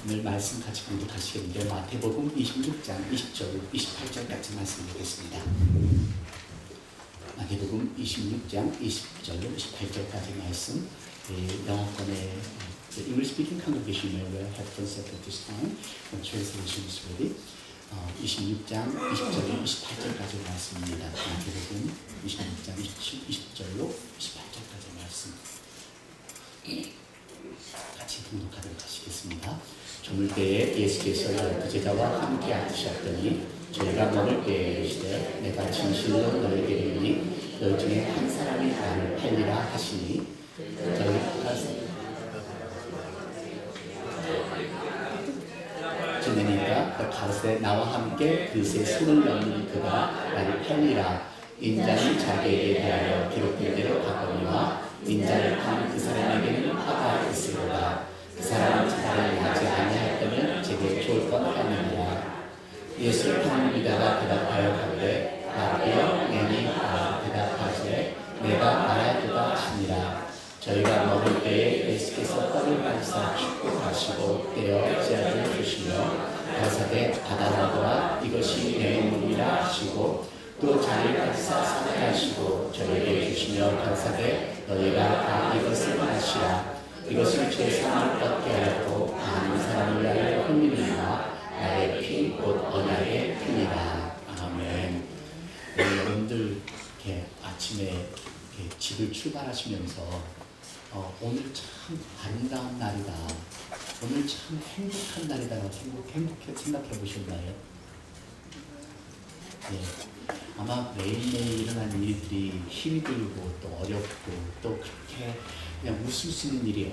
오늘 말씀 같이 공독하시겠는데 마태복음 26장 20절 28절까지 말씀드리겠습니다. 마태복음 26장 20절로 28절까지 말씀. 영어권의 English speaking congregation will have translated this time. Translation is ready. 26장 20절로 28절까지 말씀입니다. 마태복음 26장 20절로 28절까지 말씀. 같이 공독하도록 하시겠습니다. 저물 때에 예수께서 12 제자와 함께 앉으셨더니 저희가 먹을 때에 이르시되 내가 진실로 너희에게 이르니 너희 중에 한 사람이 나를 팔리라 하시니 저희가 가로되 나와 함께 그릇에 손을 넣는 그가 나를 팔리라. 인자는 자기에게 대하여 기록된 대로 가거니와 인자를 판 그 사람에게는 화가 있으리라. 그 사람은 자를 하지 아니하였다면 제게 좋을 것 아니니라. 예수를 판 유다가 대답하여 가되 라비여 내니 대답하시되 내가 말하도다 하시니라. 저희가 먹을 때에 예수께서 떡을 가지사 축복하시고 떼어 제자들을 주시며 가사대 받아 먹으라 이것이 내 몸이라 하시고 또 잔을 가지사 사랑하시고 저에게 주시며 가사대 너희가 다 이것을 마시라. 이것을 제 사랑을 얻게 하고 많은 사람을 위하여 흘리니라. 나의 피 곧 언약의 피니라. 아멘. 여러분들 이렇게 아침에 이렇게 집을 출발하시면서 오늘 참 아름다운 날이다. 오늘 참 행복한 날이다. 행복해 생각해 보셨나요? 네. 아마 매일매일 일어나는 일들이 힘이 들고 또 어렵고 또 그렇게 그냥 웃을 수 있는 일이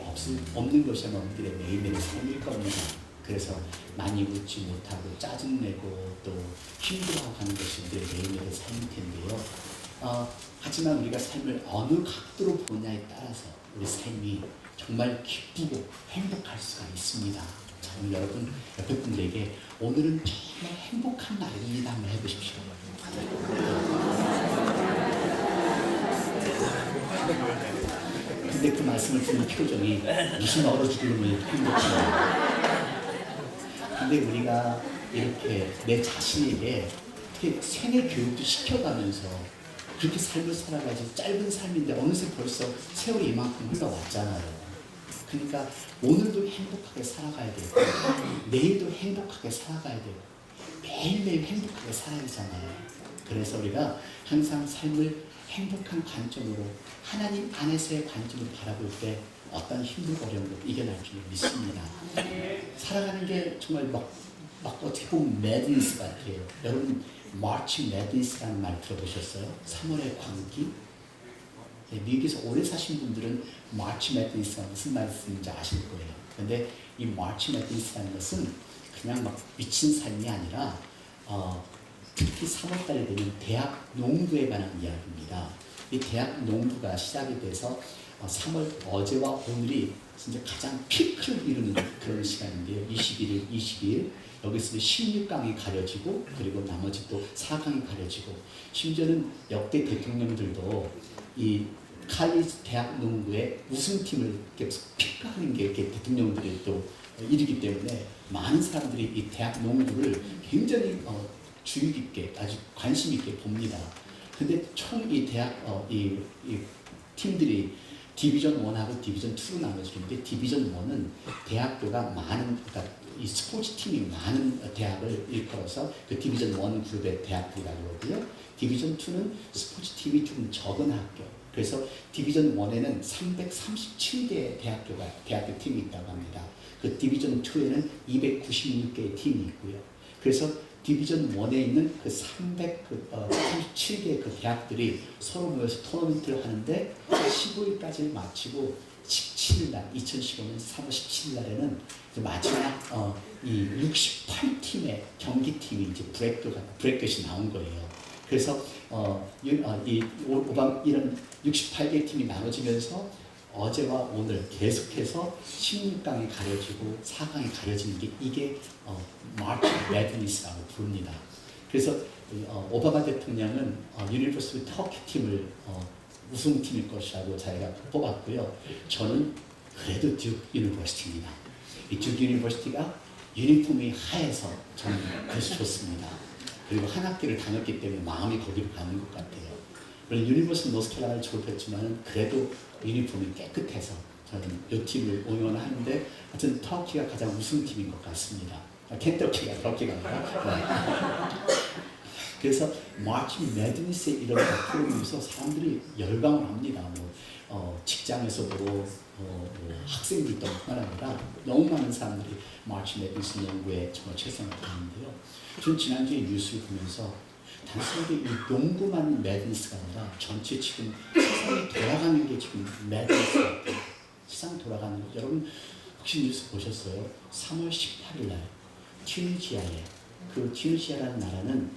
없는 것이 아마 우리들의 매일매일 삶일 겁니다. 그래서 많이 웃지 못하고 짜증내고 또 힘들어하고 하는 것이 우리의 매일매일 삶일 텐데요. 하지만 우리가 삶을 어느 각도로 보냐에 따라서 우리 삶이 정말 기쁘고 행복할 수가 있습니다. 자, 여러분 옆에 분들에게 오늘은 정말 행복한 날입니다 한번 해보십시오. 근데 그 말씀을 듣는 표정이 무슨 얼어 죽으면 행복해요. 근데 우리가 이렇게 내 자신에게 생애 교육도 시켜가면서 그렇게 삶을 살아가지고 짧은 삶인데 어느새 벌써 세월이 이만큼 흘러왔잖아요. 그러니까 오늘도 행복하게 살아가야 되고 내일도 행복하게 살아가야 되고 매일매일 행복하게 살아야 되잖아요. 그래서 우리가 항상 삶을 행복한 관점으로 하나님 안에서의 관점을 바라볼 때 어떤 힘들고 어려움도 이겨낼 줄 믿습니다. 살아가는 게 정말 어떻게 보면 매드니스 같아요. 여러분 마치 매드니스라는 말 들어보셨어요? 3월의 광기? 네, 미국에서 오래 사신 분들은 마치 매드니스가 무슨 말씀인지 아실 거예요. 그런데 이 마치 매드니스라는 것은 그냥 막 미친 삶이 아니라 특히 3월달에 되면 대학 농부에 관한 이야기입니다. 이 대학 농부가 시작이 돼서 3월 어제와 오늘이 진짜 가장 피크를 이루는 그런 시간인데요. 21일, 22일 여기서 16강이 가려지고 그리고 나머지 또 4강이 가려지고 심지어는 역대 대통령들도 이 칼리지 대학 농구의 우승팀을 계속 픽하는 게 이렇게 대통령들이 또 이르기 때문에 많은 사람들이 이 대학 농구를 굉장히 주의 깊게 아주 관심 있게 봅니다. 근데 총 이 대학 이 팀들이 디비전 1하고 디비전 2로 나눠지는데 디비전 1은 대학교가 많은 그러니까 이 스포츠 팀이 많은 대학을 일컬어서 그 디비전 1 그룹의 대학들이라고 하고요. 디비전 2는 스포츠 팀이 좀 적은 학교. 그래서 디비전 1에는 337개의 대학교 팀이 있다고 합니다. 그 디비전 2에는 296개의 팀이 있고요. 그래서 디비전 1에 있는 그 337개의 그 대학들이 서로 모여서 토너먼트를 하는데 15일까지를 마치고 17일날 2015년 3월 17일날에는 마지막 이 68팀의 경기팀이 이제 브레이크가 나온 거예요. 그래서 이런 68개 팀이 나눠지면서 어제와 오늘 계속해서 16강이 가려지고 4강이 가려지는 게 이게 마치 매드니스라고 부릅니다. 그래서 오바마 대통령은 유니버시티 터키 팀을 우승팀일 것이라고 자기가 뽑았고요. 저는 그래도 듀크 유니버시티입니다. 이 듀크 유니버시티가 유니폼이 하얘서 저는 그래서 좋습니다. 그리고 한 학기를 다녔기 때문에 마음이 거기로 가는 것 같아요. 물론 유니버시티 노스캐롤라이나를 졸업했지만 그래도 유니폼이 깨끗해서 저는 이 팀을 응원하는데 하여튼 터키가 가장 우승팀인 것 같습니다. 켄터키가 터키가 아니라. 그래서 마치 매드니스에 이런 프로그램에서 사람들이 열광을 합니다. 직장에서도 뭐 학생들도 뿐만 아니라 너무 많은 사람들이 마치 매드니스 농구에 정말 최선을 다하는데요. 저는 지난주에 뉴스를 보면서 단순하게 이 농구만 매드니스가 아니라 전체 지금 세상이 돌아가는 게 지금 매드니스 같아요. 세상 돌아가는 거. 여러분 혹시 뉴스 보셨어요? 3월 18일 날 튀니지아에 그 튀니지아라는 나라는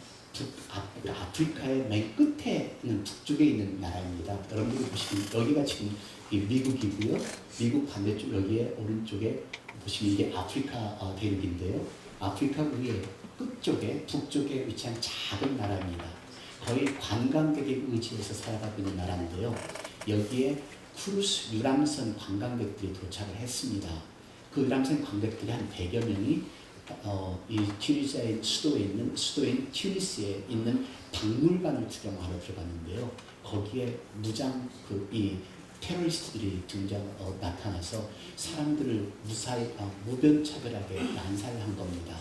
아프리카의 맨 끝에 있는 북쪽에 있는 나라입니다. 여러분들이 보시면 여기가 지금 미국이고요. 미국 반대쪽 여기에 오른쪽에 보시면 이게 아프리카 대륙인데요. 아프리카 위에 끝쪽에 북쪽에 위치한 작은 나라입니다. 거의 관광객에 의지해서 살아가고 있는 나라인데요. 여기에 크루스 유람선 관광객들이 도착을 했습니다. 그 유람선 관광객들이 한 100여 명이 이 튀니지아의 수도인 튀니스에 있는 박물관을 구경하러 들어갔는데요. 거기에 무장 이 테러리스트들이 나타나서 사람들을 무변차별하게 난살을 한 겁니다.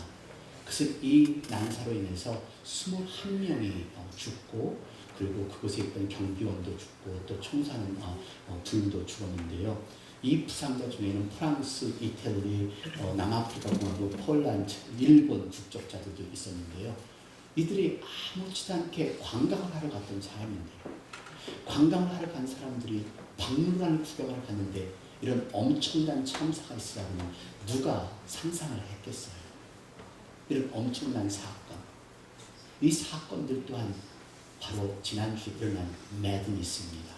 그래서 이 난사로 인해서 21명이 죽고 그리고 그곳에 있던 경비원도 죽고 또 총사는 둘도 죽었는데요. 이 부상자 중에는 프랑스, 이태리, 남아프리카 공화국, 폴란드, 일본 국적자들도 있었는데요. 이들이 아무렇지도 않게 관광을 하러 갔던 사람인데 관광을 하러 간 사람들이 박물관을 구경하러 갔는데 이런 엄청난 참사가 있으라면 누가 상상을 했겠어요? 이런 엄청난 사건. 이 사건들 또한 바로 지난주에 일어난 매드니스입니다.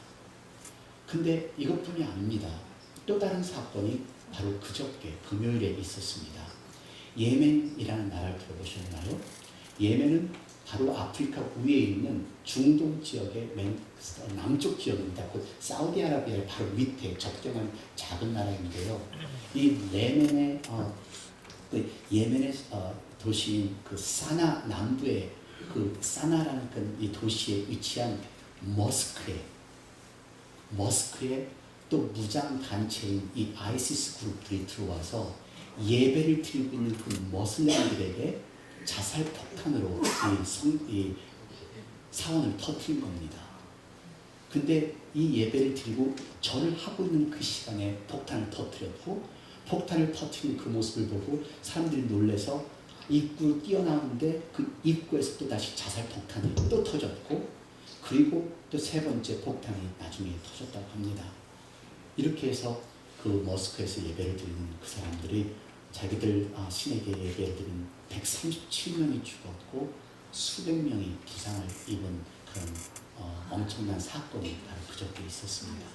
근데 이것뿐이 아닙니다. 또 다른 사건이 바로 그저께 금요일에 있었습니다. 예멘이라는 나라를 들어보셨나요? 예멘은 바로 아프리카 위에 있는 중동 지역의 맨 남쪽 지역입니다. 곧 사우디아라비아의 바로 밑에 적정한 작은 나라인데요. 이 예멘의 도시인 그 사나 남부의 그 사나라는 이 도시에 위치한 머스크에 또 무장 단체인 이 아이시스 그룹들이 들어와서 예배를 드리고 있는 그 머슬렘들에게 자살 폭탄으로 이 사원을 터뜨린 겁니다. 근데 이 예배를 드리고 절을 하고 있는 그 시간에 폭탄을 터뜨렸고 폭탄을 터뜨린 그 모습을 보고 사람들이 놀래서 입구를 뛰어나오는데 그 입구에서 또 다시 자살 폭탄이 또 터졌고 그리고 또 세 번째 폭탄이 나중에 터졌다고 합니다. 이렇게 해서 그 머스크에서 예배를 드리는 그 사람들이 자기들 신에게 예배를 드린 137명이 죽었고 수백 명이 부상을 입은 그런 엄청난 사건이 바로 그저께 있었습니다.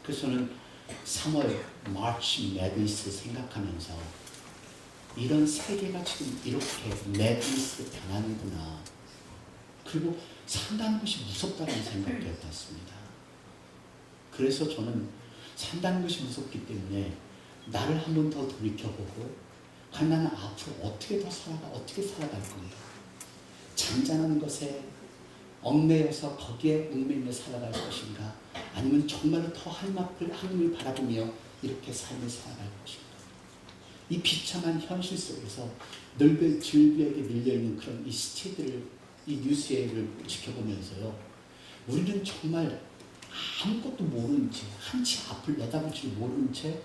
그래서 저는 3월 마치 매드니스를 생각하면서 이런 세계가 지금 이렇게 매드니스로 변하는구나. 그리고 산다는 것이 무섭다는 생각이 들었습니다. 그래서 저는 산다는 것이 무섭기 때문에 나를 한 번 더 돌이켜보고 나는 앞으로 어떻게 살아갈 건가. 잔잔한 것에 얽매여서 거기에 얽매여 살아갈 것인가 아니면 정말 더 하늘을 바라보며 이렇게 삶을 살아갈 것인가. 이 비참한 현실 속에서 질비하게 밀려있는 그런 이 시체들을 이 뉴스를 지켜보면서요. 우리는 정말 아무것도 모르는 채 한 치 앞을 내다볼 줄 모르는 채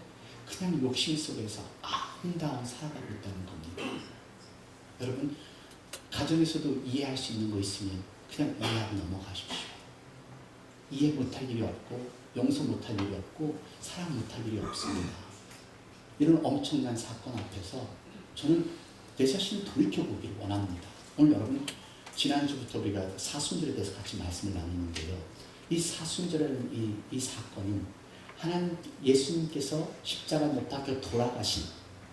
그냥 욕심 속에서 아름다운 살아가고 있다는 겁니다. 여러분 가정에서도 이해할 수 있는 거 있으면 그냥 이해하고 넘어가십시오. 이해 못할 일이 없고 용서 못할 일이 없고 사랑 못할 일이 없습니다. 이런 엄청난 사건 앞에서 저는 내 자신을 돌이켜보기를 원합니다. 오늘 여러분 지난주부터 우리가 사순절에 대해서 같이 말씀을 나누는데요. 이 사순절이라는 이 사건은 하나님 예수님께서 십자가 못 박혀 돌아가신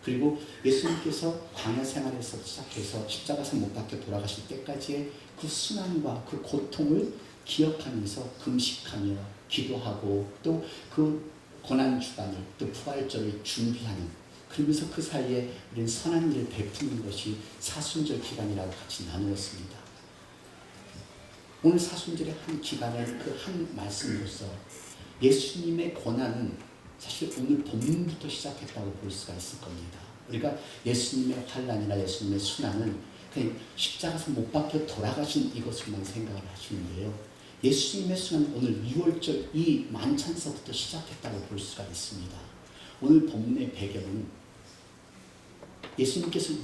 그리고 예수님께서 광야 생활에서 시작해서 십자가에서 못 박혀 돌아가실 때까지의 그 순환과 그 고통을 기억하면서 금식하며 기도하고 또 그 고난주간을 또 부활절을 준비하는 그러면서 그 사이에 우리는 선한 일을 베푸는 것이 사순절 기간이라고 같이 나누었습니다. 오늘 사순절의 한 기간의 그 한 말씀으로서 예수님의 고난은 사실 오늘 본문부터 시작했다고 볼 수가 있을 겁니다. 우리가 예수님의 환난이나 예수님의 순환은 그냥 십자가에서 못 박혀 돌아가신 이것을만 생각을 하시는데요. 예수님의 순환은 오늘 6월절 이 만찬서부터 시작했다고 볼 수가 있습니다. 오늘 본문의 배경은 예수님께서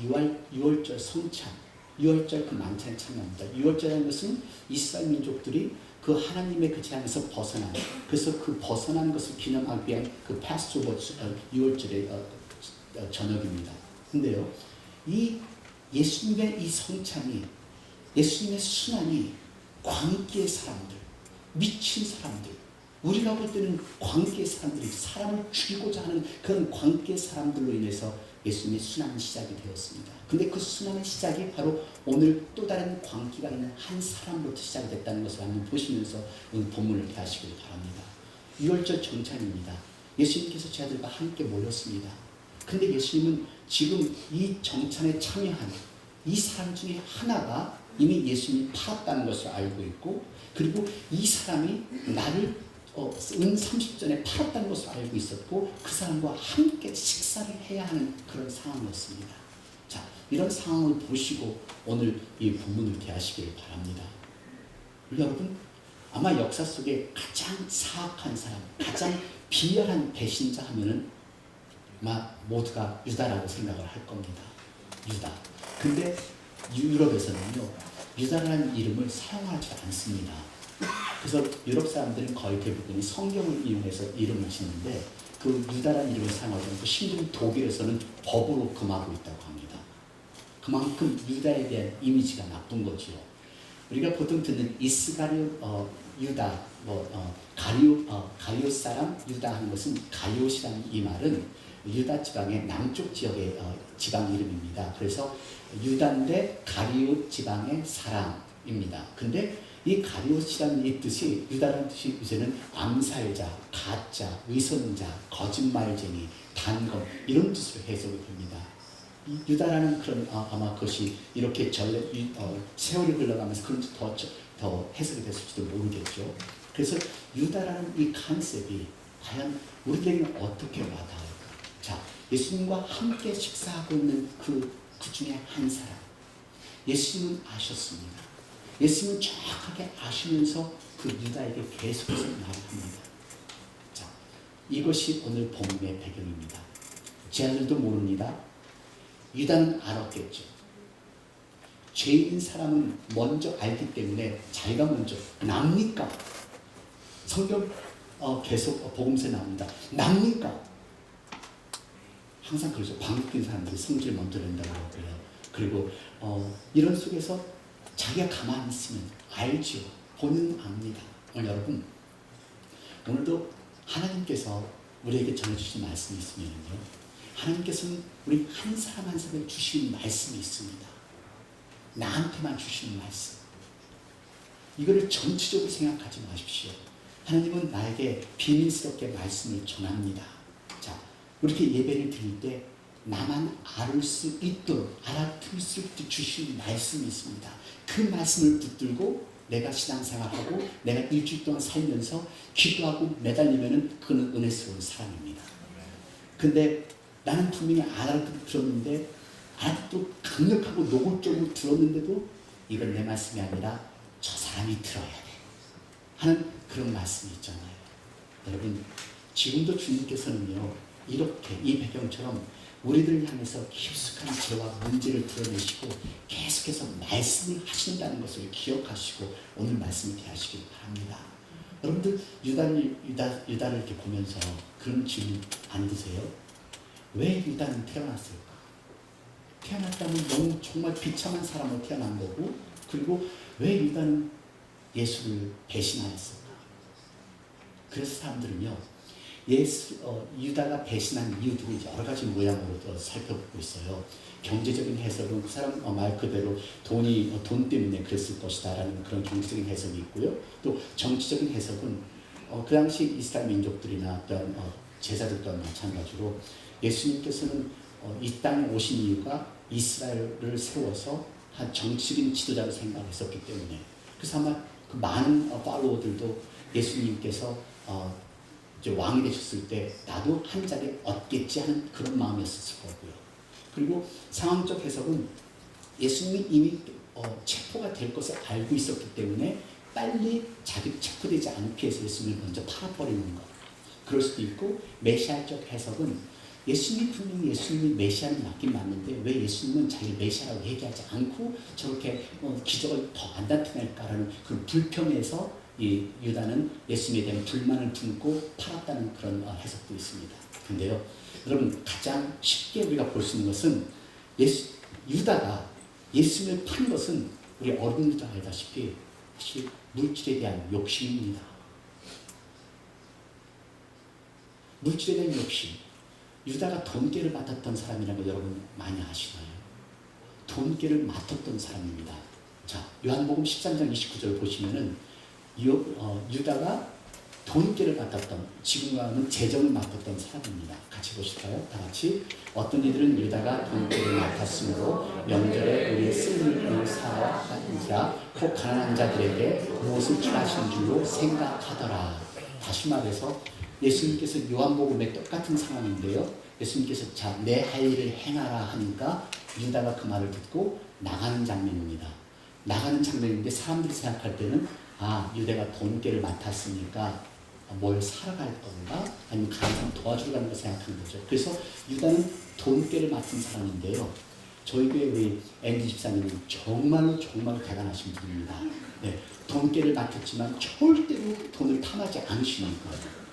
6월절 성찬, 6월절 그 만찬에 참여합니다. 6월절이라는 것은 이스라엘 민족들이 그 하나님의 그 재앙에서 벗어난, 그래서 그 벗어난 것을 기념하기 위한 그 패스오버 6월절의 저녁입니다. 근데요, 이 예수님의 이 성찬이, 예수님의 순환이 광기의 사람들, 미친 사람들, 우리가 볼 때는 광기의 사람들이 사람을 죽이고자 하는 그런 광기의 사람들로 인해서 예수님의 순환이 시작이 되었습니다. 근데 그 순환의 시작이 바로 오늘 또 다른 광기가 있는 한 사람부터 시작이 됐다는 것을 한번 보시면서 오늘 본문을 대하시길 바랍니다. 6월절 정찬입니다. 예수님께서 제자들과 함께 모였습니다. 근데 예수님은 지금 이 정찬에 참여한 이 사람 중에 하나가 이미 예수님이 팔았다는 것을 알고 있고, 그리고 이 사람이 나를 은 30전에 팔았다는 것을 알고 있었고, 그 사람과 함께 식사를 해야 하는 그런 상황이었습니다. 자, 이런 상황을 보시고 오늘 이 본문을 대하시길 바랍니다. 여러분, 아마 역사 속에 가장 사악한 사람, 가장 비열한 배신자 하면은 아마 모두가 유다라고 생각을 할 겁니다. 유다. 근데 유럽에서는요, 유다라는 이름을 사용하지 않습니다. 그래서 유럽 사람들은 거의 대부분이 성경을 이용해서 이름을 짓는데 그 유다라는 이름을 사용하지 않고 심지어 독일에서는 법으로 금하고 있다고 합니다. 그만큼 유다에 대한 이미지가 나쁜 거지요. 우리가 보통 듣는 이스가리오 유다, 가리오 사람 유다 하는 것은 가리옷이라는 이 말은 유다 지방의 남쪽 지역의 지방 이름입니다. 그래서 유다인데 가리옷 지방의 사람입니다. 근데 이 가리옷이라는 이 뜻이, 유다라는 뜻이 이제는 암살자, 가짜, 위선자, 거짓말쟁이, 단검 이런 뜻으로 해석이 됩니다. 이 유다라는 그런 아마 그것이 이렇게 세월이 흘러가면서 그런 더 해석이 됐을지도 모르겠죠. 그래서 유다라는 이 컨셉이 과연 우리들에게는 어떻게 와닿을까? 자, 예수님과 함께 식사하고 있는 그 중에 한 사람, 예수님은 아셨습니다. 예수님은 정확하게 아시면서 그 유다에게 계속해서 말합니다. 자, 이것이 오늘 본문의 배경입니다. 제자들도 모릅니다. 유다는 알았겠죠. 죄인 사람은 먼저 알기 때문에 자기가 먼저 납니까? 성경 계속 복음서에 나옵니다. 납니까? 항상 그러죠. 광복된 사람들이 성질 먼저 낸다고 하고요. 그리고 이런 속에서 자기가 가만히 있으면 알죠. 본인은 압니다. 여러분, 오늘도 하나님께서 우리에게 전해주신 말씀이 있으면요, 하나님께서는 우리 한 사람 한 사람에게 주시는 말씀이 있습니다. 나한테만 주시는 말씀. 이거를 전체적으로 생각하지 마십시오. 하나님은 나에게 비밀스럽게 말씀을 전합니다. 자, 이렇게 예배를 드릴 때 나만 알을 수 있도록, 알아들 수 있도록 주시는 말씀이 있습니다. 그 말씀을 붙들고 내가 신앙생활하고 내가 일주일 동안 살면서 기도하고 매달리면은 그는 은혜스러운 사람입니다. 근데 나는 분명히 알아들었는데, 알아듣고 강력하고 노골적으로 들었는데도 이건 내 말씀이 아니라 저 사람이 들어야 돼 하는 그런 말씀이 있잖아요. 여러분, 지금도 주님께서는요, 이렇게 이 배경처럼 우리들을 향해서 깊숙한 죄와 문제를 드러내시고 계속해서 말씀을 하신다는 것을 기억하시고 오늘 말씀을 대하시길 바랍니다. 여러분들 유다를 이렇게 보면서 그런 질문 안 드세요? 왜 유다는 태어났을까? 태어났다면 너무 정말 비참한 사람으로 태어난 거고, 그리고 왜 유다는 예수를 배신하였을까? 그래서 사람들은요, 유다가 배신한 이유들이 여러 가지 모양으로 살펴보고 있어요. 경제적인 해석은 그 사람 말 그대로 돈 때문에 그랬을 것이다 라는 그런 경제적인 해석이 있고요. 또 정치적인 해석은 그 당시 이스라엘 민족들이나 어떤 제사들 또한 마찬가지로 예수님께서는 이 땅에 오신 이유가 이스라엘을 세워서 한 정치적인 지도자로 생각했었기 때문에, 그래서 아마 그 많은 팔로워들도 예수님께서 이제 왕이 되셨을 때 나도 한 자리 얻겠지 하는 그런 마음이었을 거고요. 그리고 상황적 해석은 예수님이 이미 체포가 될 것을 알고 있었기 때문에 빨리 자기 체포되지 않게 해서 예수님을 먼저 팔아버리는 것. 그럴 수도 있고, 메시아적 해석은 예수님이 분명히 예수님이 메시아는 맞긴 맞는데 왜 예수님은 자기를 메시아라고 얘기하지 않고 저렇게 기적을 더 안 나타낼까라는 그 불평에서 이 유다는 예수님에 대한 불만을 품고 팔았다는 그런 해석도 있습니다. 근데요, 여러분 가장 쉽게 우리가 볼 수 있는 것은 유다가 예수님을 판 것은 우리 어른들도 알다시피 사실 물질에 대한 욕심입니다. 물질에 대한 욕심. 유다가 돈깨를 맡았던 사람이라는 거 여러분 많이 아시나요? 돈깨를 맡았던 사람입니다. 자, 요한복음 13장 29절 보시면은 유다가 돈깨를 맡았던, 지금과는 재정을 맡았던 사람입니다. 같이 보실까요? 다 같이. 어떤 이들은 유다가 돈깨를 맡았으므로 명절에 우리의 쓸모를 사하니라 혹 가난한 자들에게 무엇을 취하신 줄로 생각하더라. 다시 말해서 예수님께서 요한복음에 똑같은 상황인데요. 예수님께서 자, 내 할 일을 행하라 하니까 유다가 그 말을 듣고 나가는 장면입니다. 나가는 장면인데 사람들이 생각할 때는 유다가 돈깨를 맡았으니까 뭘 사러 갈 건가? 아니면 가는 사람 도와주러 가는 거 생각하는 거죠. 그래서 유다는 돈깨를 맡은 사람인데요. 저희 교회 우리 앤디 집사님은 정말로 대단하신 분입니다. 네, 돈깨를 맡았지만 절대로 돈을 탐하지 않으시는 거예요.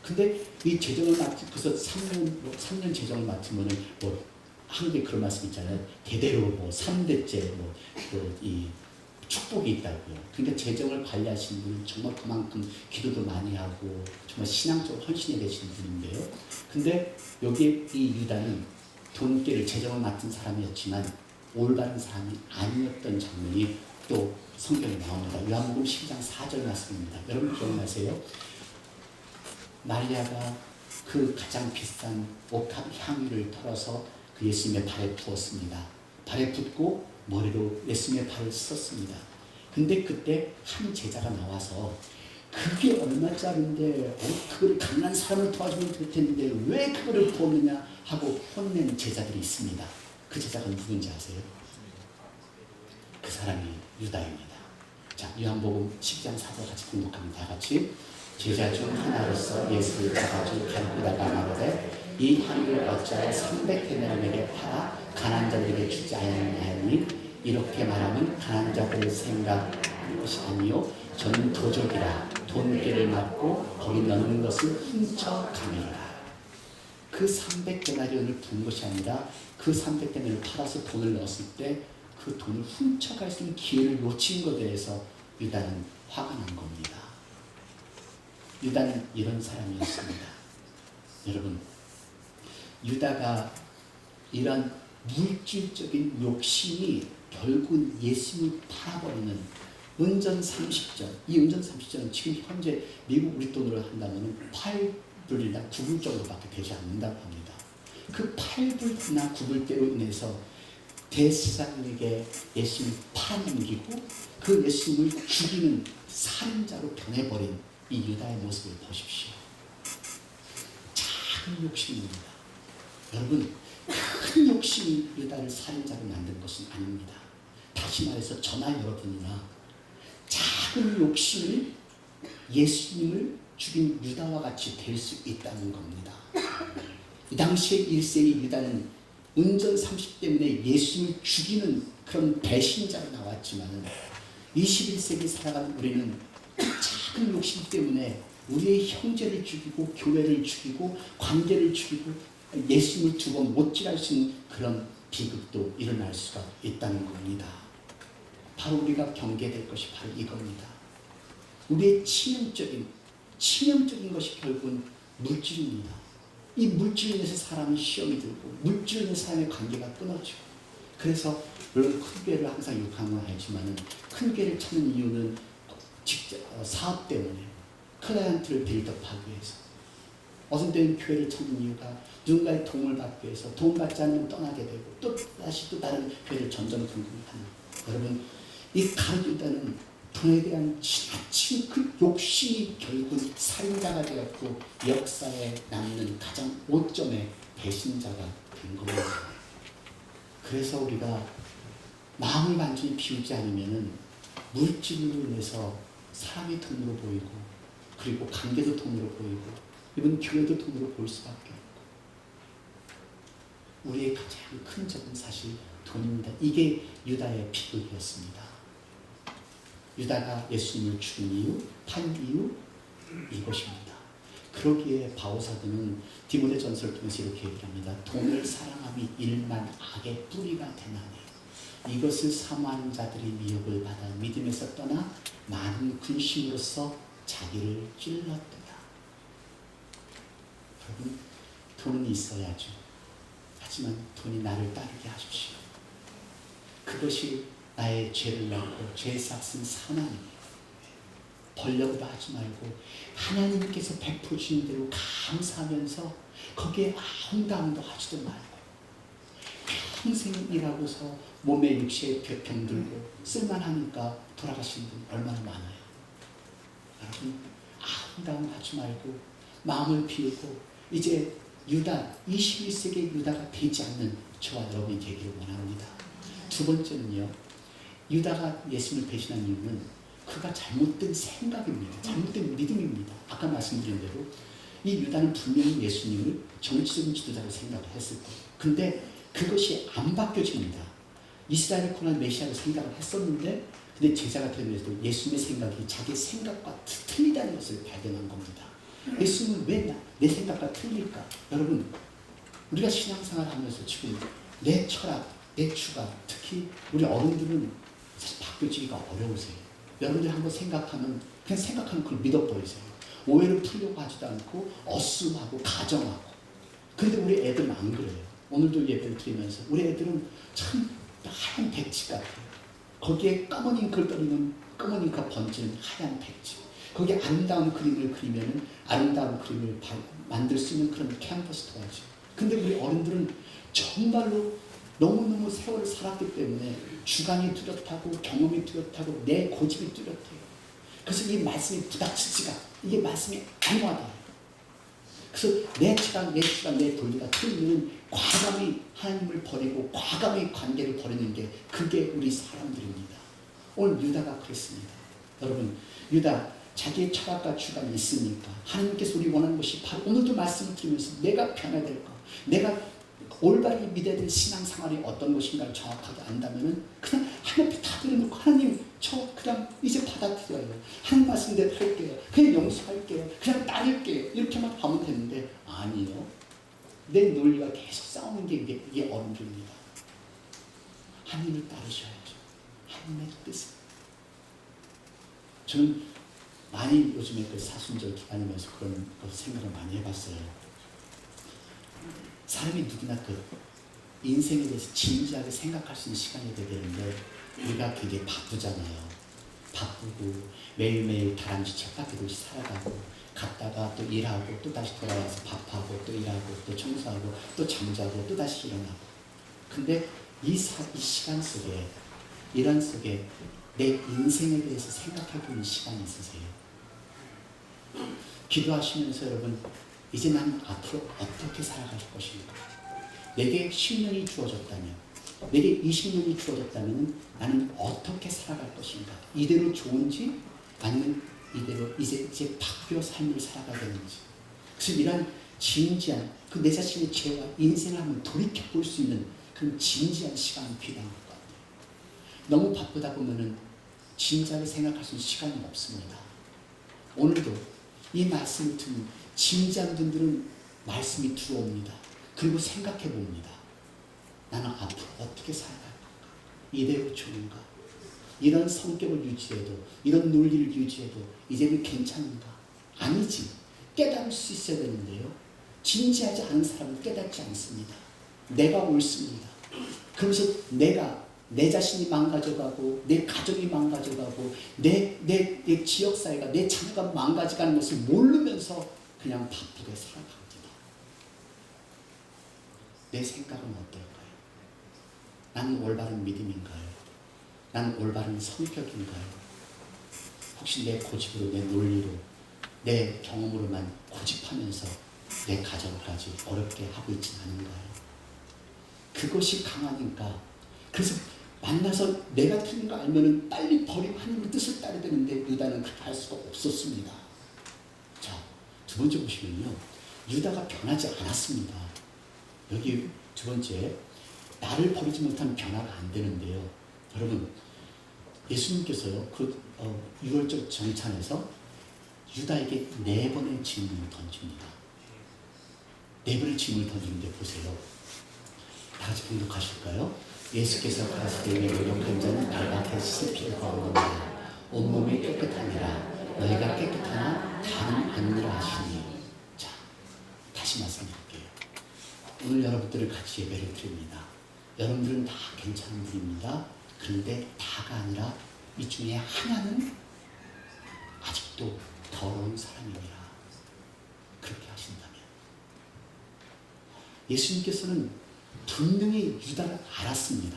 근데 이 재정을 그래서 3년 재정을 맡으면은 한국에 그런 말씀 있잖아요. 대대로 3대째 이 축복이 있다고요. 그러니까 재정을 관리하시는 분은 정말 그만큼 기도도 많이 하고 정말 신앙적으로 헌신해 계시는 분인데요. 근데 여기에 이 유다는 돈깨를 재정을 맡은 사람이었지만 올바른 사람이 아니었던 장면이 또 성경에 나옵니다. 요한복음 10장 4절 말씀입니다. 여러분 기억나세요? 마리아가 그 가장 비싼 옥합 향유를 털어서 그 예수님의 발에 부었습니다. 발에 붓고 머리로 예수님의 발을 썼습니다. 근데 그때 한 제자가 나와서 그게 얼마짜린데 그걸 가난한 사람을 도와주면 될 텐데 왜 그거를 부었느냐 하고 혼낸 제자들이 있습니다. 그 제자가 누군지 아세요? 그 사람이 유다입니다. 자, 요한복음 10장 4절 같이 공독합니다. 같이. 제자 중 하나로서 예수를 잡아주 갈구다가 말하되 이 향유를 어찌하여 300데나리온에게 팔아 가난한 자들에게 주지 아니하니 이렇게 말하면 가난한 자들을 생각하는 것이 아니요 저는 도적이라 돈깨를 맡고 거기 넣는 것을 훔쳐가느니라. 그 300데나리온을 분 것이 아니라 그 300데나리온을 팔아서 돈을 넣었을 때 그 돈을 훔쳐갈 수 있는 기회를 놓친 것에 대해서 유다는 화가 난 겁니다. 유다는 이런 사람이었습니다. 여러분, 유다가 이런 물질적인 욕심이 결국 예수님을 팔아버리는 은전 30전, 이 은전 30전은 지금 현재 미국 우리 돈으로 한다면 8불이나 9불 정도밖에 되지 않는다고 합니다. 그 8불이나 9불대로 인해서 대제사장에게 예수님을 팔아넘기고 그 예수님을 죽이는 살인자로 변해버린 이 유다의 모습을 보십시오. 작은 욕심입니다. 여러분, 큰 욕심이 유다를 살인자로 만든 것은 아닙니다. 다시 말해서 저나 여러분이나 작은 욕심이 예수님을 죽인 유다와 같이 될 수 있다는 겁니다. 이 당시에 1세기 유다는 은전 30 때문에 예수님을 죽이는 그런 배신자로 나왔지만 21세기 살아가는 우리는 작은 욕심 때문에 우리의 형제를 죽이고 교회를 죽이고 관계를 죽이고 예수님을 두 번 못질할 수 있는 그런 비극도 일어날 수가 있다는 겁니다. 바로 우리가 경계될 것이 바로 이겁니다. 우리의 치명적인 것이 결국은 물질입니다. 이 물질로 인해서 사람은 시험이 들고 물질로 인해서 사람의 관계가 끊어지고, 그래서 물론 큰 교회를 항상 욕하는 건 알지만 큰 교회를 찾는 이유는 직접 사업 때문에 클라이언트를 빌드업하기 위해서 어떤 때는 교회를 찾는 이유가 누군가의 도움을 받기 위해서 도움 받지 않으면 떠나게 되고 또 다시 또 다른 교회를 점점 궁금해하는. 여러분, 이 가룟유다는 돈에 대한 지나친 그 욕심이 결국 살인자가 되었고 역사에 남는 가장 오점의 배신자가 된 겁니다. 그래서 우리가 마음을 완전히 비우지 않으면 물질로 인해서 사람이 돈으로 보이고 그리고 관계도 돈으로 보이고 이번 교회도 돈으로 보일 수밖에 없고 우리의 가장 큰 적은 사실 돈입니다. 이게 유다의 비극이었습니다. 유다가 예수님을 죽인 이유, 판 이유 이것입니다. 그러기에 바오사도는 디모데 전서를 통해서 이렇게 얘기합니다. 돈을 사랑함이 일만 악의 뿌리가 되나니 이것을 사모하는 자들이 미혹을 받아 믿음에서 떠나 많은 근심으로써 자기를 찔렀도다. 여러분, 돈은 있어야죠. 하지만 돈이 나를 따르게 하십시오. 그것이 나의 죄를 낳고 죄 삭은 사망입니다. 벌려고 하지 말고 하나님께서 베풀어 주신 대로 감사하면서 거기에 아웅다웅도 하지도 말고 평생 일하고서 몸에 육체에 병들고 쓸만하니까 돌아가신 분 얼마나 많아요. 여러분, 아웅다웅 하지 말고 마음을 비우고 이제 유다, 21세기 유다가 되지 않는 저와 여러분이 되기를 원합니다. 두 번째는요, 유다가 예수님을 배신한 이유는 그가 잘못된 생각입니다. 잘못된 믿음입니다. 아까 말씀드린 대로 이 유다는 분명히 예수님을 정치적인 지도자로 생각을 했을 거예요. 근데 그것이 안 바뀌어집니다. 이스라엘을 구원할 메시아로 생각을 했었는데 근데 제자가 되면서도 예수님의 생각이 자기 생각과 틀리다는 것을 발견한 겁니다. 예수님은 왜 내 생각과 틀릴까? 여러분, 우리가 신앙생활 하면서 지금 내 철학, 내 추가, 특히 우리 어른들은 사실 바뀌어지기가 어려우세요. 여러분들이 한번 생각하면 그냥 생각하면 그걸 믿어버리세요. 오해를 풀려고 하지도 않고 어수하고 가정하고. 그런데 우리 애들은 안 그래요. 오늘도 예배를 드리면서 우리 애들은 참 하얀 백지 같아요. 거기에 검은 잉크를 떨리는 검은 잉크가 번지는 하얀 백지. 거기에 아름다운 그림을 그리면 아름다운 그림을 만들 수 있는 그런 캔버스 도와줘. 근데 우리 어른들은 정말로 너무너무 세월을 살았기 때문에 주관이 뚜렷하고 경험이 뚜렷하고 내 고집이 뚜렷해요. 그래서 이 말씀이 부닥치지가, 이게 말씀이 안와닿아요. 그래서 내 주관, 내 논리가 틀리면 과감히 하나님을 버리고 과감히 관계를 버리는 게 그게 우리 사람들입니다. 오늘 유다가 그랬습니다. 여러분, 유다 자기의 철학과 주관이 있으니까 하나님께서 우리 원하는 것이 바로 오늘도 말씀을 드리면서 내가 변해야 될 것, 내가 올바르게 믿어야 될 신앙생활이 어떤 것인가를 정확하게 안다면 그냥 하나님 앞에 다 드려놓고 하나님 저 그냥 이제 받아들여요. 하나님 말씀대로 할게요. 그냥 용서할게요. 그냥 따를게요. 이렇게만 하면 되는데 아니요. 내 논리가 계속 싸우는 게 이게 어른들입니다. 하나님을 따르셔야죠. 하나님의 뜻을. 저는 많이 요즘에 그 사순절 기다리면서 그런 생각을 많이 해봤어요. 사람이 누구나 그 인생에 대해서 진지하게 생각할 수 있는 시간이 돼야 되는데 우리가 되게 바쁘잖아요. 바쁘고 매일매일 다람쥐 쳇바퀴 살아가고 갔다가 또 일하고 또 다시 돌아와서 밥하고 또 일하고 또 청소하고 또 잠자고 또 다시 일어나고. 근데 이 시간 속에 이런 속에 내 인생에 대해서 생각해보는 시간이 있으세요? 기도하시면서 여러분 이제 난 앞으로 어떻게 살아갈 것인가? 내게 10년이 주어졌다면, 내게 20년이 주어졌다면 나는 어떻게 살아갈 것인가? 이대로 좋은지 아니면 이대로 이제 바뀌어 삶을 살아가야 되는지. 그래서 이런 진지한 그 내 자신의 죄와 인생을 한번 돌이켜볼 수 있는 그런 진지한 시간이 필요한 것 같아요. 너무 바쁘다 보면은 진지하게 생각할 수 있는 시간이 없습니다. 오늘도 이 말씀을 듣는 진지한 분들은 말씀이 들어옵니다. 그리고 생각해 봅니다. 나는 앞으로 어떻게 살아갈 건가? 이대로 좋은가? 이런 성격을 유지해도, 이런 논리를 유지해도 이제는 괜찮은가? 아니지. 깨달을 수 있어야 되는데요. 진지하지 않은 사람은 깨닫지 않습니다. 내가 옳습니다. 그러면서 내 자신이 망가져가고 내 가정이 망가져가고 내 지역사회가 내 자녀가 망가져가는 것을 모르면서 그냥 바쁘게 살아갑니다. 내 생각은 어떨까요? 나는 올바른 믿음인가요? 나는 올바른 성격인가요? 혹시 내 고집으로, 내 논리로, 내 경험으로만 고집하면서 내 가정까지 어렵게 하고 있지는 않은가요? 그것이 강하니까. 그래서 만나서 내가 틀린 거 알면은 빨리 버리고 하나님의 뜻을 따르야 되는데 유다는 그렇게 할 수가 없었습니다. 자, 두 번째 보시면요, 유다가 변하지 않았습니다. 여기 두 번째, 나를 버리지 못하면 변화가 안 되는데요. 여러분, 예수님께서요, 유월절 정찬에서 유다에게 4번의 질문을 던집니다. 4번의 질문을 던지는데 보세요. 다 같이 공독하실까요? 예수께서 가라사대 노력한 자는 발밖에 씻을 필요가 없느니라. 온몸이 깨끗하니라. 너희가 깨끗하나 다는 아니라 하시니. 자, 다시 말씀드릴게요. 오늘 여러분들을 같이 예배를 드립니다. 여러분들은 다 괜찮은 분입니다. 그런데 다가 아니라 이 중에 하나는 아직도 더러운 사람이라. 그렇게 하신다면 예수님께서는 분명히 유다를 알았습니다.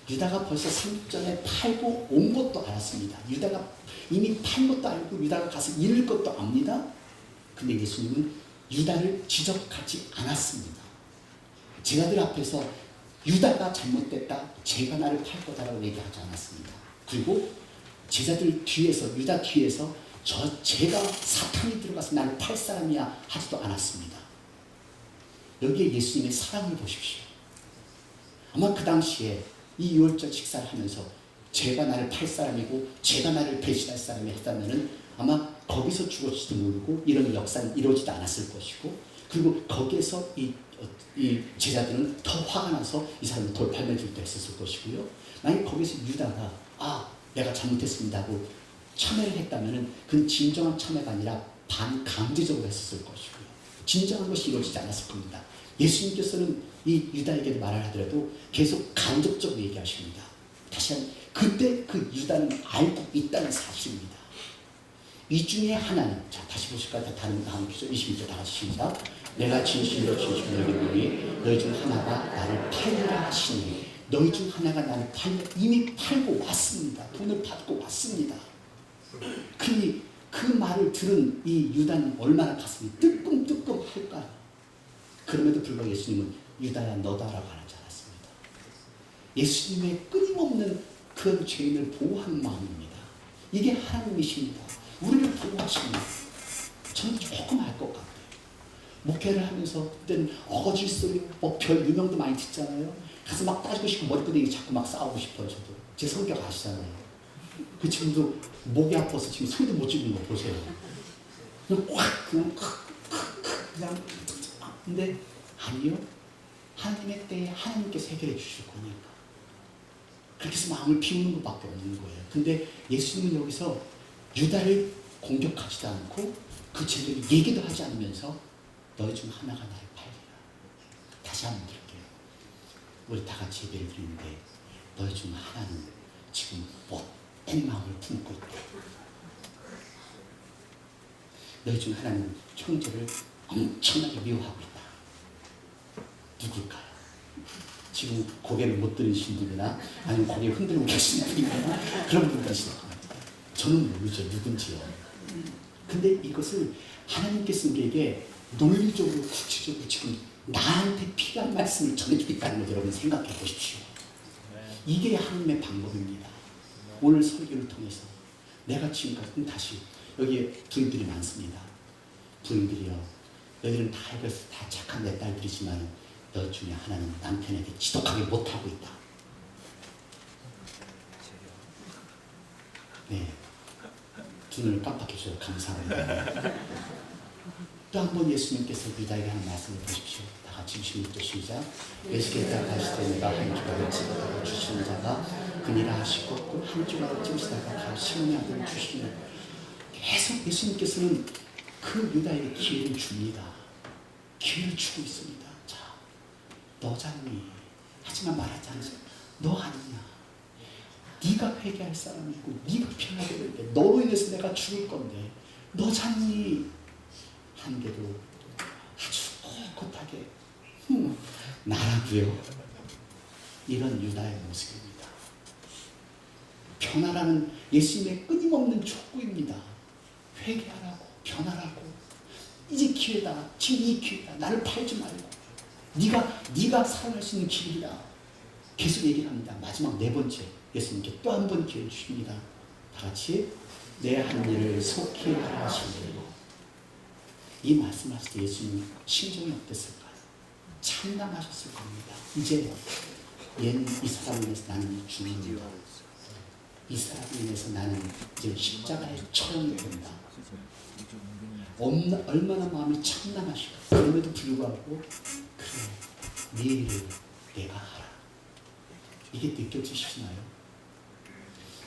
유다가 벌써 3전에 팔고 온 것도 알았습니다. 유다가 이미 팔 것도 알고 유다가 가서 잃을 것도 압니다. 근데 예수님은 유다를 지적하지 않았습니다. 제자들 앞에서 유다가 잘못됐다, 제가 나를 팔 거다라고 얘기하지 않았습니다. 그리고 제자들 뒤에서, 유다 뒤에서 제가 사탄이 들어가서 나를 팔 사람이야 하지도 않았습니다. 여기에 예수님의 사랑을 보십시오. 아마 그 당시에 이 유월절 식사를 하면서 제가 나를 팔 사람이고 제가 나를 배신할 사람이 했다면은 아마 거기서 죽었지도 모르고 이런 역사는 이루어지지 않았을 것이고, 그리고 거기에서 이 제자들은 더 화가 나서 이 사람을 돌팔매질도 했었을 것이고요. 만약 거기서 유다가 내가 잘못했습니다 하고 참회를 했다면은 그건 진정한 참회가 아니라 반강제적으로 했었을 것이고요. 진정한 것이 이루어지지 않았을 겁니다. 예수님께서는 이 유다에게 말을 하더라도 계속 간접적으로 얘기하십니다. 다시 한번, 그때 그 유다는 알고 있다는 사실입니다. 이 중에 하나는, 자, 다시 보실까요? 다른 기조 22절 다 같이 시작. 내가 진실로 여기보니 너희 중 하나가 나를 팔리라 하시니. 너희 중 하나가 나를 이미 팔고 왔습니다. 돈을 받고 왔습니다. 그니 그 말을 들은 이 유다는 얼마나 가슴이 뜨끔뜨끔 할까요? 그럼에도 불구하고 예수님은 유다야 너다라고 하지 않았습니다. 예수님의 끊임없는 그 죄인을 보호하는 마음입니다. 이게 하나님이십니다. 우리를 보호하십니다. 저는 조금 알 것 같아요. 목회를 하면서 그때는 어거질 소리, 별 유명도 많이 듣잖아요. 가서 막 따지고 싶고 머리끄댕이 자꾸 막 싸우고 싶어요. 저도 제 성격 아시잖아요. 그 친구도 목이 아파서 지금 소리도 못 지르는 거 보세요. 그냥 그냥 근데 아니요. 하나님의 때에 하나님께서 해결해 주실 거니까. 그렇게 해서 마음을 비우는 것밖에 없는 거예요. 근데 예수님은 여기서 유다를 공격하지도 않고 그 죄를 얘기도 하지 않으면서 너희 중 하나가 나를 팔리라. 다시 한번 드릴게요. 우리 다 같이 예배를 드리는데 너희 중 하나는 지금 못된 마음을 품고 있다. 너희 중 하나는 형제를 엄청나게 미워하고 있다. 누굴까요? 지금 고개를 못 들으신 분이나 아니면 고개 흔들고 계신 분이나 그런 분들이실 것 같아요. 저는 모르죠. 누군지요. 근데 이것을 하나님께서 우리에게 논리적으로 구체적으로 지금 나한테 필요한 말씀을 전해주고 있다는 걸 여러분 생각해 보십시오. 이게 하나님의 방법입니다. 오늘 설교를 통해서 내가 지금까지 다시 여기에 부인들이 많습니다. 부인들이요. 너희들은 다 알겠어. 다 착한 내 딸들이지만 너 중에 하나는 남편에게 지독하게 못하고 있다. 네. 두 눈을 깜빡해 주셔서 감사합니다. 또 한 번 예수님께서 유다에게 하는 말씀을 보십시오. 다 같이 26절 시작. 예수께서 가시되 내가 한 주가를 찌르다가 주시는 자가 그니라 하시고 또 한 주가를 찌르시다가 가 시몬의 아들을 주시며, 계속 예수님께서는 그 유다에게 기회를 줍니다. 기회를 주고 있습니다. 자, 너잖니. 하지만 말하지 않으세요. 너 아니냐. 네가 회개할 사람이고 네가 변하게 될 때 너로 인해서 내가 죽을 건데 너잖니. 한계도 아주 꼿꼿하게 나라고요. 이런 유다의 모습입니다. 변화라는 예수님의 끊임없는 촉구입니다. 회개하라고, 변화라고. 이제 기회다. 지금 이 기회다. 나를 팔지 말고. 네가 살아날 수 있는 길이다. 계속 얘기를 합니다. 마지막 네 번째, 예수님께 또 한 번 기회를 주십니다. 다 같이 내 한 일을 속히 하라 하시니. 이 말씀하실 때 예수님 심정이 어땠을까요? 참담하셨을 겁니다. 이제 얘는 이 사람을 위해서 나는 죽는다. 이 사람을 위해서 나는 이제 십자가에 처형이 된다. 얼마나 마음이 참담하실까. 그럼에도 불구하고 그래, 네 일을 내가 하라. 이게 느껴지시나요?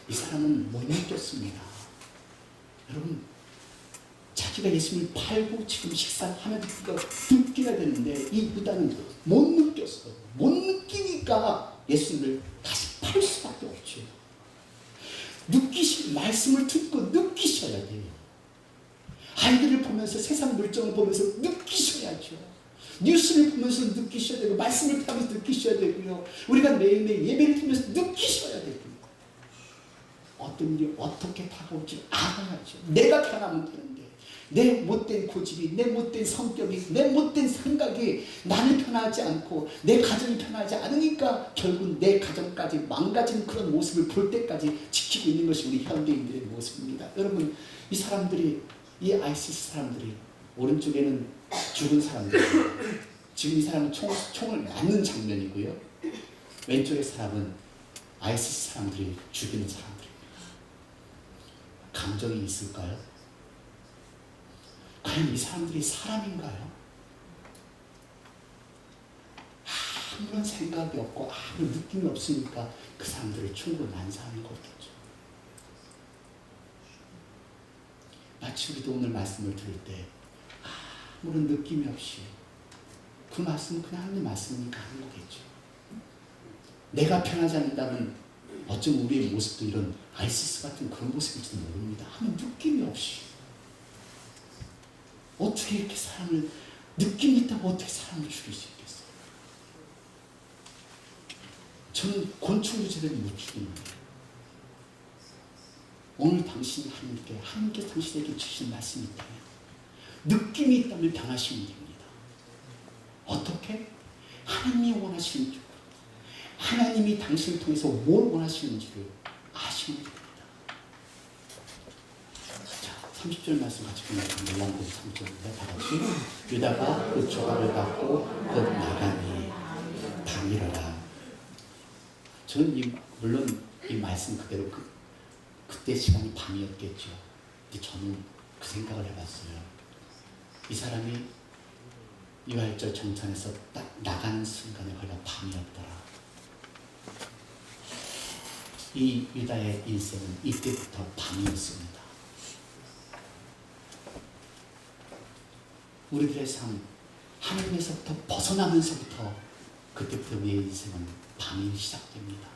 이 사람은 못 느꼈습니다. 여러분, 자기가 예수님을 팔고 지금 식사하면서 느껴야 되는데 이 유다는 못 느꼈어. 못 느끼니까 예수님을 다시 팔 수밖에 없죠. 말씀을 듣고 느끼셔야 돼요. 아이들을 보면서, 세상 물정을 보면서 느끼셔야죠. 뉴스를 보면서 느끼셔야 되고, 말씀을 하면서 느끼셔야 되고요. 우리가 매일매일 예배를 드리면서 느끼셔야 되고요. 어떤 일이 어떻게 다가올지 알아야죠. 내가 변하면 되는데, 내 못된 고집이, 내 못된 성격이, 내 못된 생각이 나를 변하지 않고 내 가정이 변하지 않으니까 결국 내 가정까지 망가진 그런 모습을 볼 때까지 지키고 있는 것이 우리 현대인들의 모습입니다. 여러분, 이 사람들이, 이 아이시스 사람들이, 오른쪽에는 죽은 사람들, 지금 이 사람은 총을 맞는 장면이고요. 왼쪽의 사람은 아이시스 사람들이 죽이는 사람들입니다. 감정이 있을까요? 과연 이 사람들이 사람인가요? 아무런 생각이 없고 아무런 느낌이 없으니까 그 사람들을 충분히 난사하는 거겠죠. 마치 우리도 오늘 말씀을 들을 때 아무런 느낌이 없이 그 말씀은 그냥 하나님의 말씀이니까 하는 거겠죠. 내가 편하지 않는다면 어쩜 우리의 모습도 이런 아이시스 같은 그런 모습일지도 모릅니다. 아무 느낌이 없이 어떻게 이렇게 사람을, 느낌이 있다고 어떻게 사람을 죽일 수 있겠어요? 저는 곤충도 제대로 못 죽입니다. 오늘 당신이 하나님께 당신에게 주신 말씀이 있다면, 느낌이 있다면 변하시면 됩니다. 어떻게? 하나님이 원하시는 쪽으로, 하나님이 당신을 통해서 뭘 원하시는지를 아시면 됩니다. 30절 말씀 같이 보면 열왕기상 3절인데 다 같이 유다가 그 조각을 받고 곧 나가니 밤이러라. 저는 물론 이 말씀 그대로 그때 시간이 밤이었겠죠. 근데 저는 그 생각을 해봤어요. 이 사람이 유할절 정찬에서 딱 나가는 순간에 거기가 밤이었더라. 이 유다의 인생은 이때부터 밤이었습니다. 우리들의 삶, 하나님에서부터 벗어나면서부터 그때부터 우리의 인생은 밤이 시작됩니다.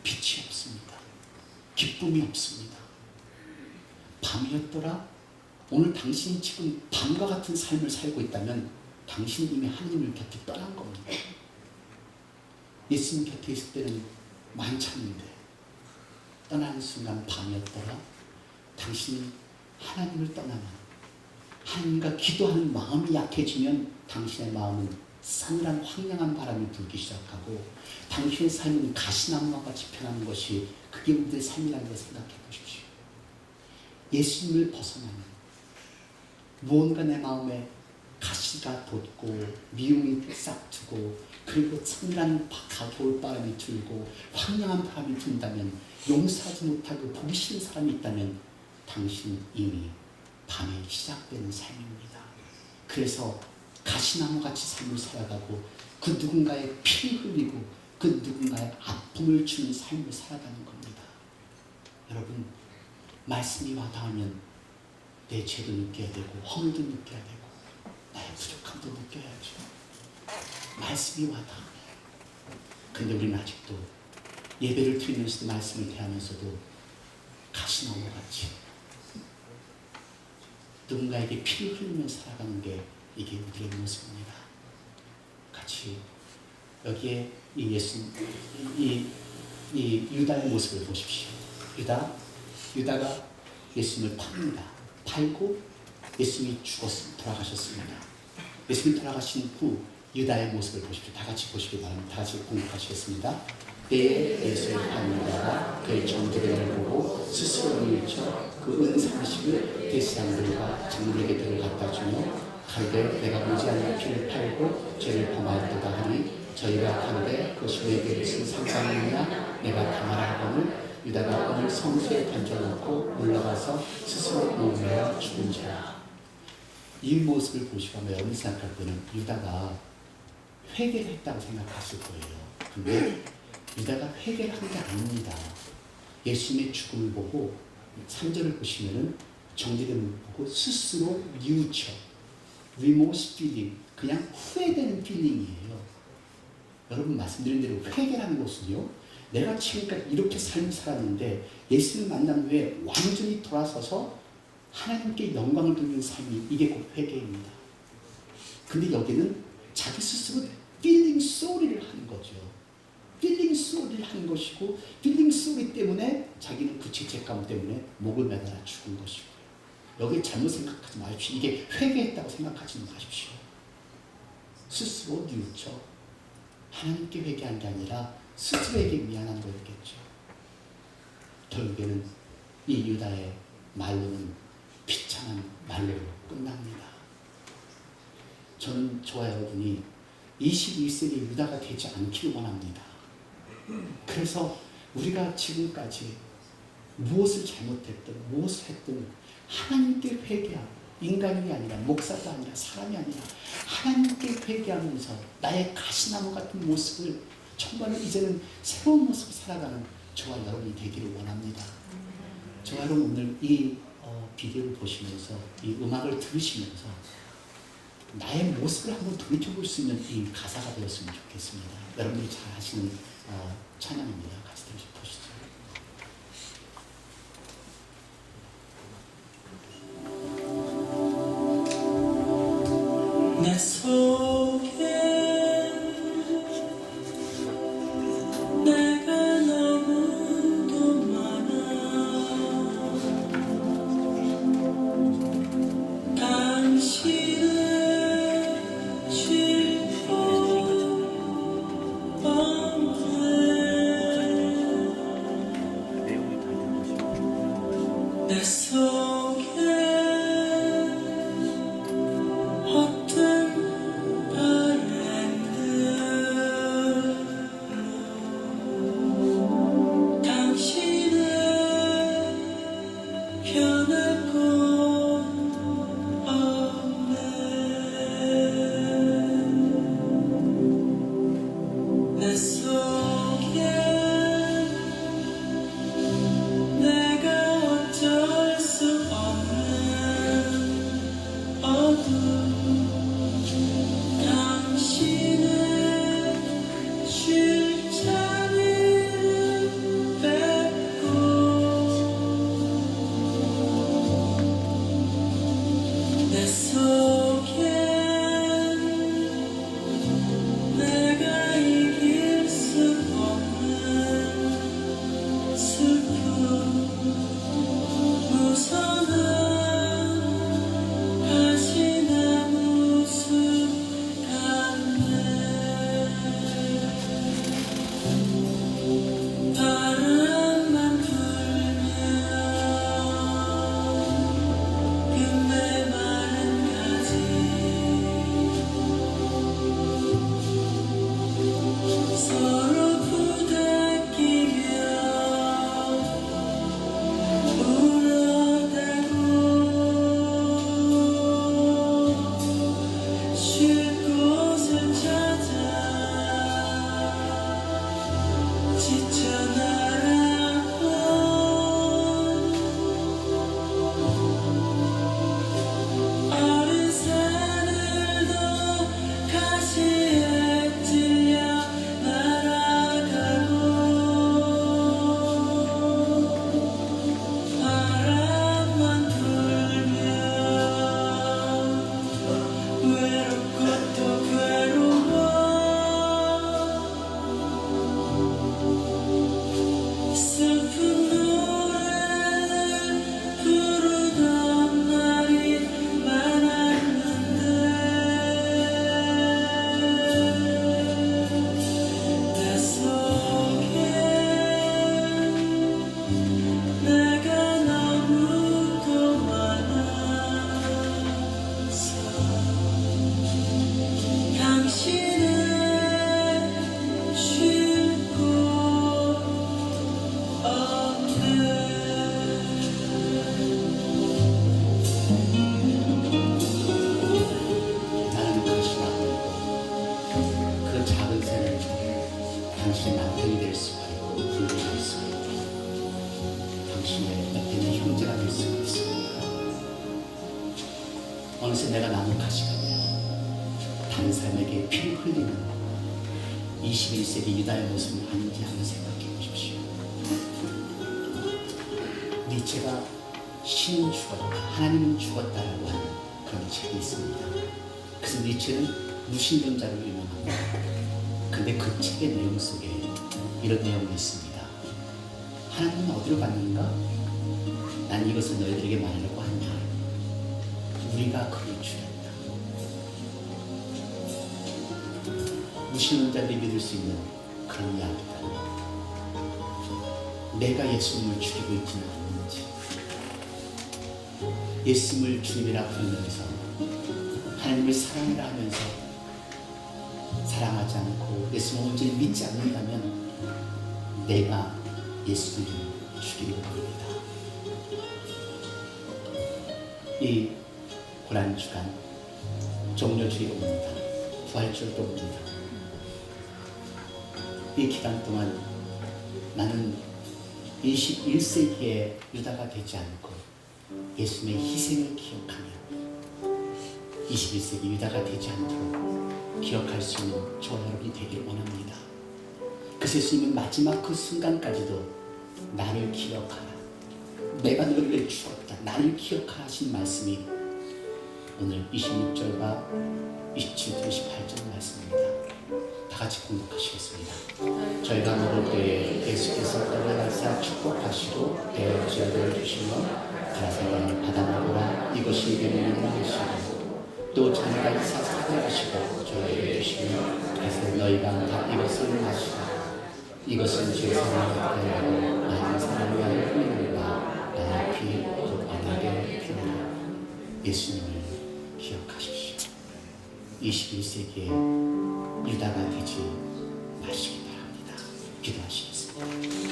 빛이 없습니다. 기쁨이 없습니다. 밤이었더라. 오늘 당신이 지금 밤과 같은 삶을 살고 있다면 당신이 이미 하나님을 곁에 떠난 겁니다. 예수님 곁에 있을 때는 만찬인데 떠나는 순간 밤이었더라. 당신이 하나님을 떠나면, 하나님과 기도하는 마음이 약해지면 당신의 마음은 싸늘한 황량한 바람이 불기 시작하고 당신의 삶은 가시나무와 같이 변하는 것이, 그게 우리의 삶이라는 걸 생각해 보십시오. 예수님을 벗어나면 무언가 내 마음에 가시가 돋고 미움이 싹트고 그리고 싸늘한 겨울바람이 들고 황량한 바람이 든다면, 용서하지 못하고 보기 싫은 사람이 있다면 당신은 이미 밤에 시작되는 삶입니다. 그래서 가시나무같이 삶을 살아가고 그 누군가의 피를 흘리고 그 누군가의 아픔을 주는 삶을 살아가는 겁니다. 여러분, 말씀이 와닿으면 내 죄도 느껴야 되고 허물도 느껴야 되고 나의 부족함도 느껴야죠. 말씀이 와닿으면. 근데 우리는 아직도 예배를 드리면서도 말씀을 대하면서도 가시나무같이 누군가에게 피를 흘리며 살아가는 게 이게 우리의 모습입니다. 같이 여기에 이 예수, 이 유다의 모습을 보십시오. 유다가 예수님을 팝니다. 팔고 예수님이 돌아가셨습니다. 예수님이 돌아가신 후 유다의 모습을 보십시오. 다 같이 보시기 바랍니다. 다 같이 공격하시겠습니다. 때에 예수를 파는 유다가 그의 정죄를 보고 스스로 밀쳐 그 은사식을 대사람들과 장로에게 갖다 주며 가로되 내가 보지 않는 피를 팔고 죄를 범하였도다 하니 저희가 가로되 그것이 내게 무슨 상관이 있냐 내가 가마라 하거늘 유다가 오늘 성소에 던져놓고 올라가서 스스로 목매어 죽은 죄라. 이 모습을 보시고 여러분이 생각할 때는 유다가 회개를 했다고 생각하실 거예요. 근데 유다가 회개를 한 게 아닙니다. 예수님의 죽음을 보고 3절을 보시면은 정죄됨을 보고 스스로 뉘우쳐 remorse feeling, 그냥 후회되는 feeling이에요. 여러분 말씀드린 대로 회개라는 것은요, 내가 지금까지 이렇게 삶을 살았는데 예수를 만난 후에 완전히 돌아서서 하나님께 영광을 돌리는 삶이 이게 곧 회개입니다. 근데 여기는 자기 스스로 feeling sorry를 하는 거죠. feeling sorry를 하는 것이고 feeling sorry 때문에 자기는 그 죄책감 때문에 목을 매달아 죽은 것이고요. 여기 잘못 생각하지 마십시오. 이게 회개했다고 생각하지 마십시오. 스스로 뉘우쳐 하나님께 회개한 게 아니라 스스로에게 미안한 거였겠죠. 결국에는 이 유다의 말로는 비참한 말로 끝납니다. 저는 저와 여러분이 21세기 유다가 되지 않기를 원합니다. 그래서 우리가 지금까지 무엇을 잘못했든 무엇을 했든 하나님께 회개하고 인간이 아니라 목사도 아니라 사람이 아니라 하나님께 회개하면서 나의 가시나무 같은 모습을 정말로 이제는 새로운 모습을 살아가는 저와 여러분이 되기를 원합니다. 저와 여러분 오늘 이 비디오를 보시면서 이 음악을 들으시면서 나의 모습을 한번 돌이켜볼 수 있는 이 가사가 되었으면 좋겠습니다. 여러분들이 잘 아시는 찬양입니다. 같이 들으시죠. 내 속에 내가 너무도 많아 당신을 쉴고 없네 내 속에 바람만 불면 당신의 남편이 될 수가 있고 부인이 될 수가 있고 당신의 옆에 형제가 될 수가 있습니다. 어느새 내가 나무 가시가 되어 다른 사람에게 피를 흘리는 21세기 유다의 모습은 아닌지 한번 생각해 보십시오. 니체가 신은 죽었다, 하나님은 죽었다라고 하는 그런 책이 있습니다. 그래서 니체는 무신론자로 유명합니다. 근데 그 책의 내용 속에 이런 내용이 있습니다. 하나님은 어디로 갔는가? 난 이것을 너희들에게 말하려고 하냐? 우리가 그를 죽였다. 무신론자들이 믿을 수 있는 그런 이야기다. 내가 예수님을 죽이고 있지는 않는지, 예수님을 주님이라 부르면서 하나님을 사랑이라 하면서 사랑하지 않고 예수님을 온전히 믿지 않는다면 내가 예수님을 죽이는 겁니다. 이 고난주간 종료주일이 옵니다. 부활주일도 옵니다. 이 기간 동안 나는 21세기의 유다가 되지 않고 예수님의 희생을 기억하며 21세기 유다가 되지 않도록 기억할 수 있는 저와 여러분이 되길 원합니다. 그래서 예수님은 마지막 그 순간까지도 나를 기억하라, 내가 너를 위해 죽었다, 나를 기억하라 하신 말씀이 오늘 26절과 27절, 28절 말씀입니다. 다 같이 공독하시겠습니다. 저희가 먹을 때에 예수께서 떡을 가사 축복하시고 배에 지어를 주시며 가라사대 받아 먹으라, 이것이 내 몸이라 하시고 또 자기가 이사 사대하시고 저에게 주시며 가라사대 너희가 다 이것을 마시라, 이것은 제 사랑을 위하여 나의 사랑을 위하여 흘리는가, 나의 피 곧 바닥에 피우라. 예수님을 기억하십시오. 21세기에 유다가 되지 마시기 바랍니다. 기도하시겠습니다.